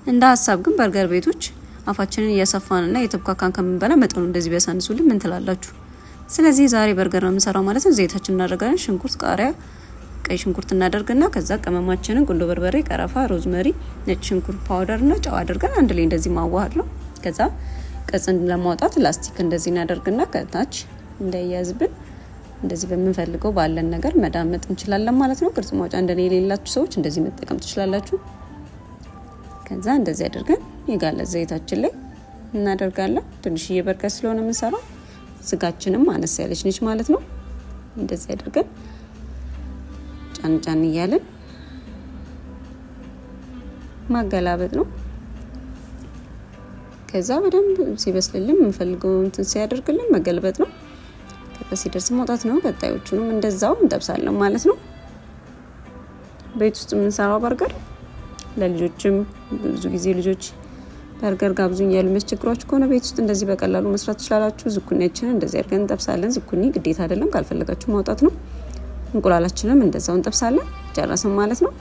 እንደ ሀሳብ ግን በርገር ቤቶች አፋችንን እያሰፋንና የተብካካን ከምንበላ መጠኑ እንደዚህ ቢያሳንሱልን ምን ትላላችሁ? ስለዚህ ዛሬ በርገር ነው የምንሰራው ማለት ነው። ዘይታችንን እናደርጋለን። ሽንኩርት፣ ቃሪያ፣ ቀይ ሽንኩርት እናደርግና ከዛ ቅመማችንን ቁንዶ በርበሬ፣ ቀረፋ፣ ሮዝመሪ፣ ነጭ ሽንኩርት ፓውደር እና ጨው አድርገን አንድ ላይ እንደዚህ ማዋሃድ ነው። ከዛ ቅርጽን ለማውጣት ላስቲክ እንደዚህ እናደርግና ከታች እንዳይያዝብን እንደዚህ በምንፈልገው ባለን ነገር መዳመጥ እንችላለን ማለት ነው። ቅርጽ ማውጫ እንደኔ የሌላችሁ ሰዎች እንደዚህ መጠቀም ትችላላችሁ። ከዛ እንደዚህ አድርገን የጋለ ዘይታችን ላይ እናደርጋለን። ትንሽዬ በርገር ስለሆነ የምንሰራው ስጋችንም አነስ ያለች ነች ማለት ነው። እንደዚህ አድርገን ጫን ጫን እያለን ማገላበጥ ነው። ከዛ በደንብ ሲበስልልን የምንፈልገው እንትን ሲያደርግልን መገልበጥ ነው። ከዛ ሲደርስ መውጣት ነው። ቀጣዮቹንም እንደዛው እንጠብሳለን ማለት ነው። ቤት ውስጥ የምንሰራው በርገር ለልጆችም ብዙ ጊዜ ልጆች በርገር ጋብዙኝ ያሉ መስቸግሯችሁ ከሆነ ቤት ውስጥ እንደዚህ በቀላሉ መስራት ትችላላችሁ። ዝኩኒያችንን እንደዚህ አድርገን እንጠብሳለን። ዝኩኒ ግዴታ አይደለም፣ ካልፈለጋችሁ ማውጣት ነው። እንቁላላችንም እንደዛው እንጠብሳለን። ጨረስን ማለት ነው።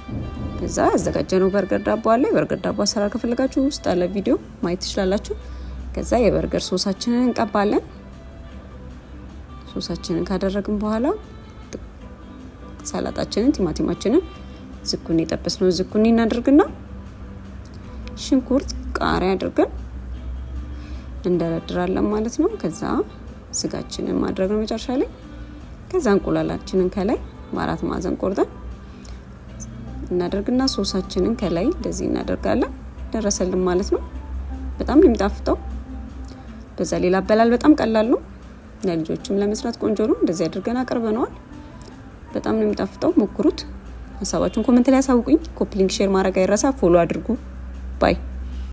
ከዛ ያዘጋጀነው በርገር ዳቦ አለ። የበርገር ዳቦ አሰራር ከፈለጋችሁ ውስጥ ያለ ቪዲዮ ማየት ትችላላችሁ። ከዛ የበርገር ሶሳችንን እንቀባለን። ሶሳችንን ካደረግን በኋላ ሰላጣችንን፣ ቲማቲማችንን፣ ዝኩኒ የጠበስነው ዝኩኒ እናደርግና ሽንኩርት፣ ቃሪያ አድርገን እንደረድራለን ማለት ነው። ከዛ ስጋችንን ማድረግ ነው መጨረሻ ላይ። ከዛ እንቁላላችንን ከላይ በአራት ማዕዘን ቆርጠን እናደርግና ሶሳችንን ከላይ እንደዚህ እናደርጋለን። ደረሰልን ማለት ነው። በጣም የሚጣፍጠው በዛ ሌላ አበላል በጣም ቀላል ነው። ለልጆችም ለመስራት ቆንጆ ነው። እንደዚህ አድርገን አቀርበነዋል። በጣም ነው የሚጣፍጠው። ሞክሩት። ሀሳባችሁን ኮሜንት ላይ አሳውቁኝ። ኮፒ ሊንክ ሼር ማድረግ አይረሳ። ፎሎ አድርጉ። ባይ